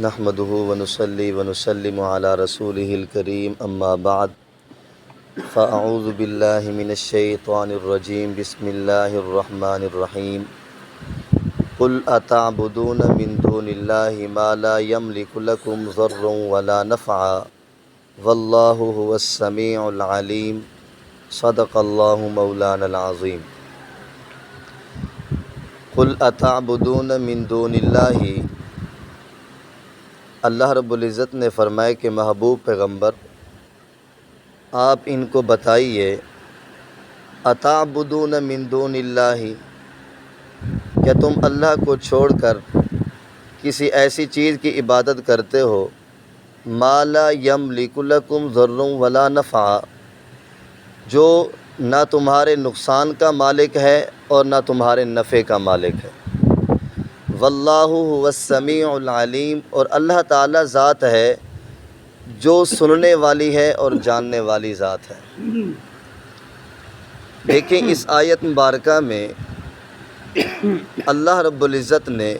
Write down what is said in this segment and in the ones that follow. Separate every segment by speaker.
Speaker 1: نحمده ونصلي ونسلم على رسوله الكريم اما بعد فاعوذ بالله من الشيطان الرجيم بسم الله الرحمن الرحيم قل اتعبدون من دون الله ما لا يملك لكم ضرا ولا نفعا والله هو السميع العليم صدق الله مولانا العظيم قل اتعبدون من دون الله اللہ رب العزت نے فرمایا کہ محبوب پیغمبر آپ ان کو بتائیے اتعبدون من دون اللہ، کیا تم اللہ کو چھوڑ کر کسی ایسی چیز کی عبادت کرتے ہو ما لا یملک لکم ضرا ولا نفعا، جو نہ تمہارے نقصان کا مالک ہے اور نہ تمہارے نفع کا مالک ہے۔ واللہ هو السمیع العلیم، اور اللہ تعالیٰ ذات ہے جو سننے والی ہے اور جاننے والی ذات ہے۔ دیکھیں اس آیت مبارکہ میں اللہ رب العزت نے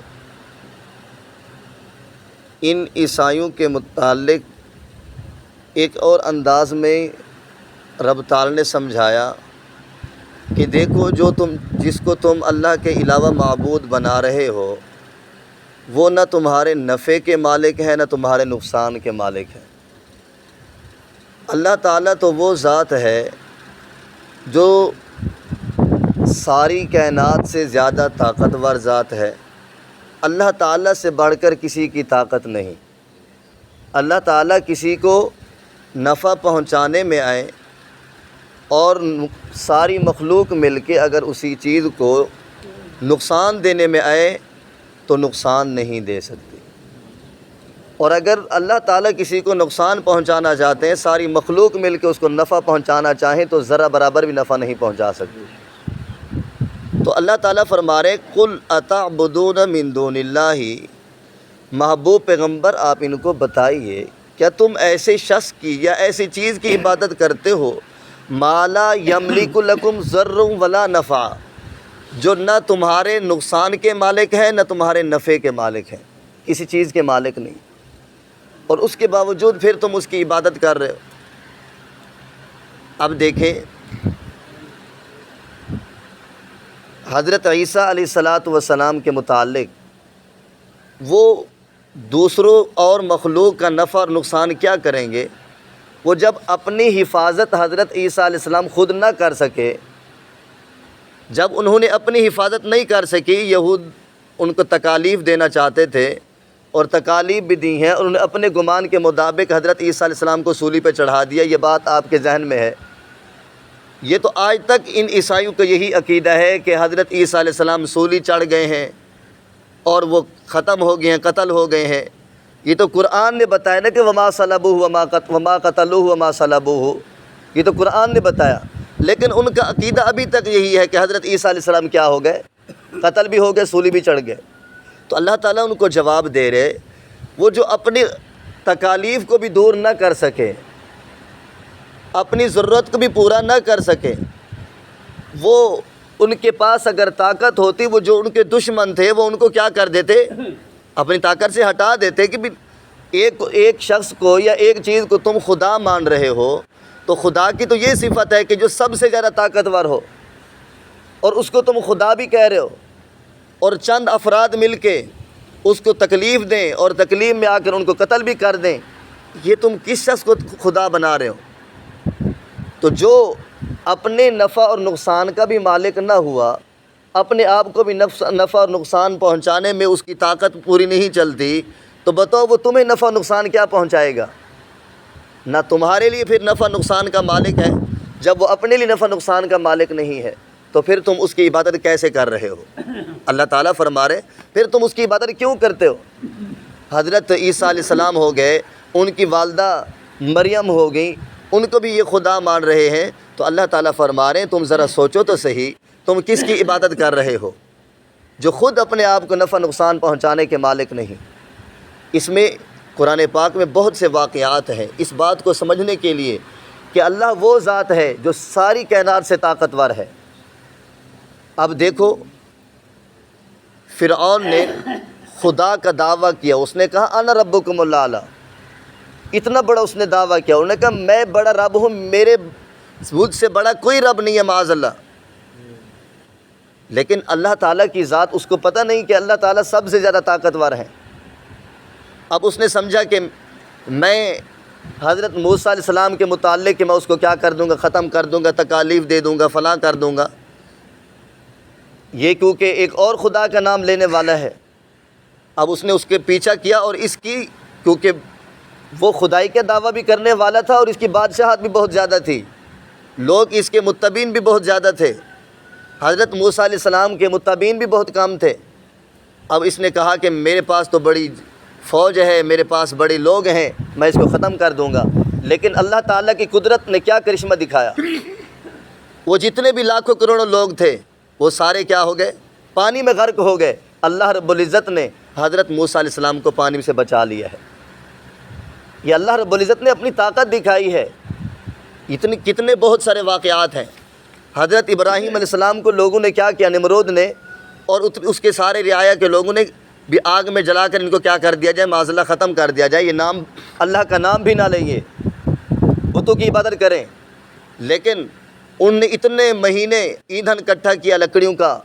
Speaker 1: ان عیسائیوں کے متعلق ایک اور انداز میں رب تعالیٰ نے سمجھایا کہ دیکھو جس کو تم اللہ کے علاوہ معبود بنا رہے ہو وہ نہ تمہارے نفع کے مالک ہے نہ تمہارے نقصان کے مالک ہے۔ اللہ تعالیٰ تو وہ ذات ہے جو ساری کائنات سے زیادہ طاقتور ذات ہے۔ اللہ تعالیٰ سے بڑھ کر کسی کی طاقت نہیں۔ اللہ تعالیٰ کسی کو نفع پہنچانے میں آئے اور ساری مخلوق مل کے اگر اسی چیز کو نقصان دینے میں آئے تو نقصان نہیں دے سکتی، اور اگر اللہ تعالیٰ کسی کو نقصان پہنچانا چاہتے ہیں، ساری مخلوق مل کے اس کو نفع پہنچانا چاہیں تو ذرا برابر بھی نفع نہیں پہنچا سکتی۔ تو اللہ تعالیٰ فرما رہے قل اتعبدون من دون اللہ، محبوب پیغمبر آپ ان کو بتائیے کیا تم ایسے شخص کی یا ایسی چیز کی عبادت کرتے ہو ما لا یملک لکم ضرا ولا نفع، جو نہ تمہارے نقصان کے مالک ہے نہ تمہارے نفع کے مالک ہیں، کسی چیز کے مالک نہیں، اور اس کے باوجود پھر تم اس کی عبادت کر رہے ہو۔ اب دیکھیں حضرت عیسیٰ علیہ السلام کے متعلق وہ دوسروں اور مخلوق کا نفع اور نقصان کیا کریں گے؟ وہ جب اپنی حفاظت حضرت عیسیٰ علیہ السلام خود نہ کر سکے، جب انہوں نے اپنی حفاظت نہیں کر سکی، یہود ان کو تکالیف دینا چاہتے تھے اور تکالیف بھی دی ہیں، اور انہوں نے اپنے گمان کے مطابق حضرت عیسیٰ علیہ السلام کو صلیب پہ چڑھا دیا۔ یہ بات آپ کے ذہن میں ہے۔ یہ تو آج تک ان عیسائیوں کا یہی عقیدہ ہے کہ حضرت عیسیٰ علیہ السلام صلیب چڑھ گئے ہیں اور وہ ختم ہو گئے ہیں، قتل ہو گئے ہیں۔ یہ تو قرآن نے بتایا نا کہ وما صلبوہ وما قتلوہ وما صلبوہ، یہ تو قرآن نے بتایا، لیکن ان کا عقیدہ ابھی تک یہی ہے کہ حضرت عیسیٰ علیہ السلام کیا ہو گئے؟ قتل بھی ہو گئے، صلیب بھی چڑھ گئے۔ تو اللہ تعالیٰ ان کو جواب دے رہے، وہ جو اپنی تکالیف کو بھی دور نہ کر سکے، اپنی ضرورت کو بھی پورا نہ کر سکے، وہ ان کے پاس اگر طاقت ہوتی، وہ جو ان کے دشمن تھے وہ ان کو کیا کر دیتے؟ اپنی طاقت سے ہٹا دیتے کہ ایک شخص کو یا ایک چیز کو تم خدا مان رہے ہو تو خدا کی تو یہ صفت ہے کہ جو سب سے زیادہ طاقتور ہو، اور اس کو تم خدا بھی کہہ رہے ہو، اور چند افراد مل کے اس کو تکلیف دیں اور تکلیف میں آ کر ان کو قتل بھی کر دیں، یہ تم کس شخص کو خدا بنا رہے ہو؟ تو جو اپنے نفع اور نقصان کا بھی مالک نہ ہوا، اپنے آپ کو بھی نفع اور نقصان پہنچانے میں اس کی طاقت پوری نہیں چلتی، تو بتاؤ وہ تمہیں نفع و نقصان کیا پہنچائے گا؟ نہ تمہارے لیے پھر نفع نقصان کا مالک ہے۔ جب وہ اپنے لیے نفع نقصان کا مالک نہیں ہے تو پھر تم اس کی عبادت کیسے کر رہے ہو؟ اللہ تعالیٰ فرما رہے پھر تم اس کی عبادت کیوں کرتے ہو؟ حضرت عیسیٰ علیہ السلام ہو گئے، ان کی والدہ مریم ہو گئیں، ان کو بھی یہ خدا مان رہے ہیں، تو اللہ تعالیٰ فرما رہے ہیں تم ذرا سوچو تو صحیح، تم کس کی عبادت کر رہے ہو جو خود اپنے آپ کو نفع نقصان پہنچانے کے مالک نہیں؟ اس میں قرآن پاک میں بہت سے واقعات ہیں اس بات کو سمجھنے کے لیے کہ اللہ وہ ذات ہے جو ساری کائنات سے طاقتور ہے۔ اب دیکھو فرعون نے خدا کا دعویٰ کیا، اس نے کہا انا ربکم الاعلی، اتنا بڑا اس نے دعویٰ کیا، انہوں نے کہا میں بڑا رب ہوں، میرے مجھ سے بڑا کوئی رب نہیں ہے معاذ اللہ۔ لیکن اللہ تعالیٰ کی ذات اس کو پتہ نہیں کہ اللہ تعالیٰ سب سے زیادہ طاقتور ہے۔ اب اس نے سمجھا کہ میں حضرت موسیٰ علیہ السلام کے متعلق کہ میں اس کو کیا کر دوں گا، ختم کر دوں گا، تکالیف دے دوں گا، فلاں کر دوں گا، یہ کیونکہ ایک اور خدا کا نام لینے والا ہے۔ اب اس نے اس کے پیچھا کیا، اور اس کی کیونکہ وہ خدائی کا دعویٰ بھی کرنے والا تھا اور اس کی بادشاہت بھی بہت زیادہ تھی، لوگ اس کے متبعین بھی بہت زیادہ تھے، حضرت موسیٰ علیہ السلام کے متبعین بھی بہت کم تھے۔ اب اس نے کہا کہ میرے پاس تو بڑی فوج ہے، میرے پاس بڑے لوگ ہیں، میں اس کو ختم کر دوں گا۔ لیکن اللہ تعالیٰ کی قدرت نے کیا کرشمہ دکھایا، وہ جتنے بھی لاکھوں کروڑوں لوگ تھے وہ سارے کیا ہو گئے، پانی میں غرق ہو گئے۔ اللہ رب العزت نے حضرت موسیٰ علیہ السلام کو پانی سے بچا لیا ہے۔ یہ اللہ رب العزت نے اپنی طاقت دکھائی ہے۔ کتنے بہت سارے واقعات ہیں۔ حضرت ابراہیم علیہ السلام کو لوگوں نے کیا کیا، نمرود نے اور اس کے سارے رعایا کے لوگوں نے بھی آگ میں جلا کر ان کو کیا کر دیا جائے، معاذ اللہ ختم کر دیا جائے، یہ نام اللہ کا نام بھی نہ لیں، یہ بتوں کی عبادت کریں۔ لیکن ان نے اتنے مہینے ایندھن اکٹھا کیا لکڑیوں کا،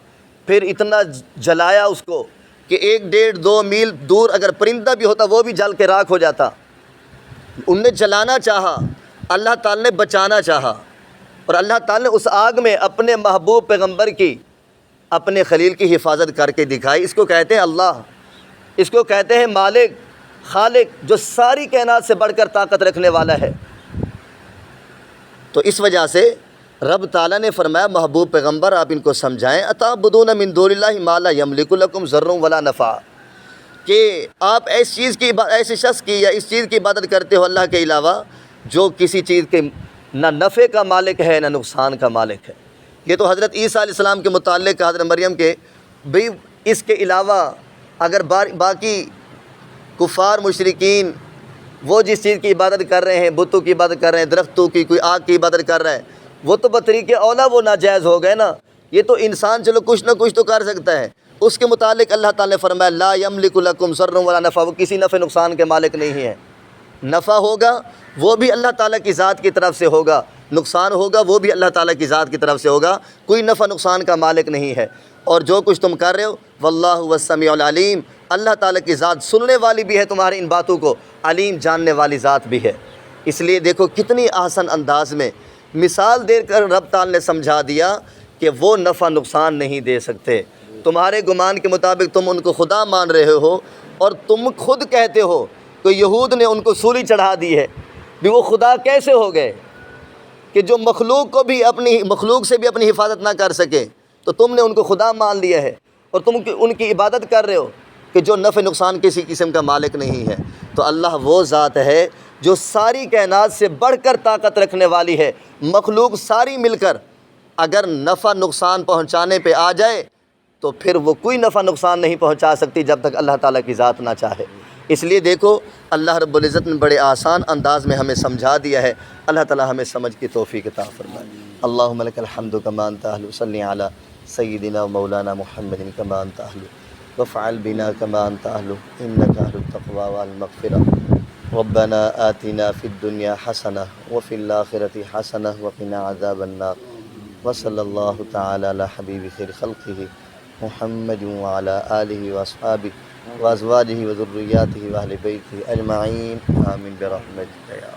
Speaker 1: پھر اتنا جلایا اس کو کہ 1-1.5-2 میل دور اگر پرندہ بھی ہوتا وہ بھی جل کے راکھ ہو جاتا۔ ان نے جلانا چاہا، اللہ تعالیٰ نے بچانا چاہا، اور اللہ تعالیٰ نے اس آگ میں اپنے محبوب پیغمبر کی، اپنے خلیل کی حفاظت کر کے دکھائی۔ اس کو کہتے ہیں اللہ، اس کو کہتے ہیں مالک، خالق، جو ساری کائنات سے بڑھ کر طاقت رکھنے والا ہے۔ تو اس وجہ سے رب تعالیٰ نے فرمایا محبوب پیغمبر آپ ان کو سمجھائیں، اتعبدون من دون اللہ ما لا یملک لکم ضر ولا نفع، کہ آپ ایسے شخص کی یا اس چیز کی عبادت کرتے ہو اللہ کے علاوہ جو کسی چیز کے نہ نفع کا مالک ہے نہ نقصان کا مالک ہے۔ یہ تو حضرت عیسیٰ علیہ السلام کے متعلق حضرت مریم کے بھی، اس کے علاوہ اگر باقی کفار مشرکین وہ جس چیز کی عبادت کر رہے ہیں، بتوں کی عبادت کر رہے ہیں، درختوں کی، کوئی آگ کی عبادت کر رہا ہے، وہ تو بطریق اولا وہ ناجائز ہو گئے نا۔ یہ تو انسان چلو کچھ نہ کچھ تو کر سکتا ہے، اس کے متعلق اللہ تعالیٰ نے فرمایا لا یملک لکم ضر ولا نفع، وہ کسی نفع نقصان کے مالک نہیں ہے۔ نفع ہوگا وہ بھی اللہ تعالیٰ کی ذات کی طرف سے ہوگا، نقصان ہوگا وہ بھی اللہ تعالیٰ کی ذات کی طرف سے ہوگا، کوئی نفع نقصان کا مالک نہیں ہے۔ اور جو کچھ تم کر رہے ہو واللہ هو السمیع العلیم، اللہ تعالیٰ کی ذات سننے والی بھی ہے تمہاری ان باتوں کو، علیم جاننے والی ذات بھی ہے۔ اس لیے دیکھو کتنی آسان انداز میں مثال دے کر رب تعالیٰ نے سمجھا دیا کہ وہ نفع نقصان نہیں دے سکتے۔ تمہارے گمان کے مطابق تم ان کو خدا مان رہے ہو، اور تم خود کہتے ہو کہ یہود نے ان کو سولی چڑھا دی ہے، بھی وہ خدا کیسے ہو گئے کہ جو مخلوق سے بھی اپنی حفاظت نہ کر سکے، تو تم نے ان کو خدا مان لیا ہے، اور تم ان کی عبادت کر رہے ہو کہ جو نفع نقصان کسی قسم کا مالک نہیں ہے۔ تو اللہ وہ ذات ہے جو ساری کائنات سے بڑھ کر طاقت رکھنے والی ہے۔ مخلوق ساری مل کر اگر نفع نقصان پہنچانے پہ آ جائے تو پھر وہ کوئی نفع نقصان نہیں پہنچا سکتی جب تک اللہ تعالیٰ کی ذات نہ چاہے۔ اس لیے دیکھو اللہ رب العزت نے بڑے آسان انداز میں ہمیں سمجھا دیا ہے۔ اللہ تعالیٰ ہمیں سمجھ کی توفیق عطا فرمائے۔ اللہم لک الحمد کما انت اہل، صلی علی سیدنا و مولانا محمد کما انت اہل، وافعل بنا کما انت اہل، انک اہل التقوی والمغفرہ۔ ربنا آتنا فی الدنیا حسنہ وفی الآخرۃ حسنہ وقنا عذاب النار، وصلی اللہ تعالی علی حبیب خیر خلقہ محمد وعلی آلہ واصحابہ وازواجہ وذریاتہ واہل بیتہ اجمعین، آمین برحمتک یا